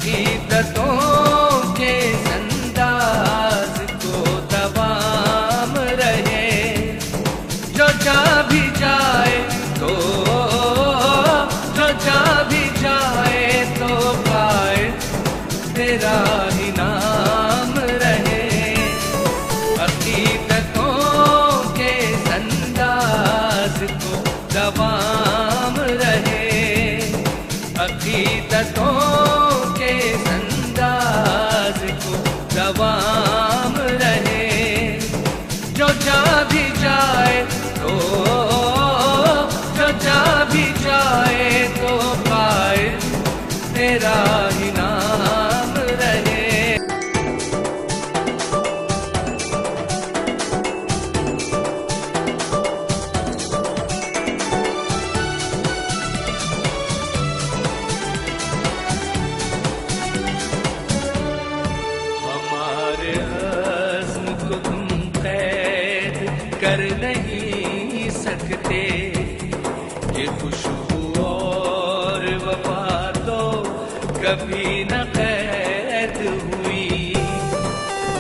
अकीदतों के अंदाज को दवाम रहे। जो जा भी जाए तो, जो जा भी जाए तो पाए तेरा ही नाम रहे। अकीदतों के अंदाज को दवाम रहे। अकीदतों के अंदाज को दवाम रहे। जो जा भी जाए तो, जो जा भी जाए तो पाए तेरा ही नाम रहे। हमारे अज़्म को तुम कैद कर नहीं सकते। ये खुशबू और वफा तो कभी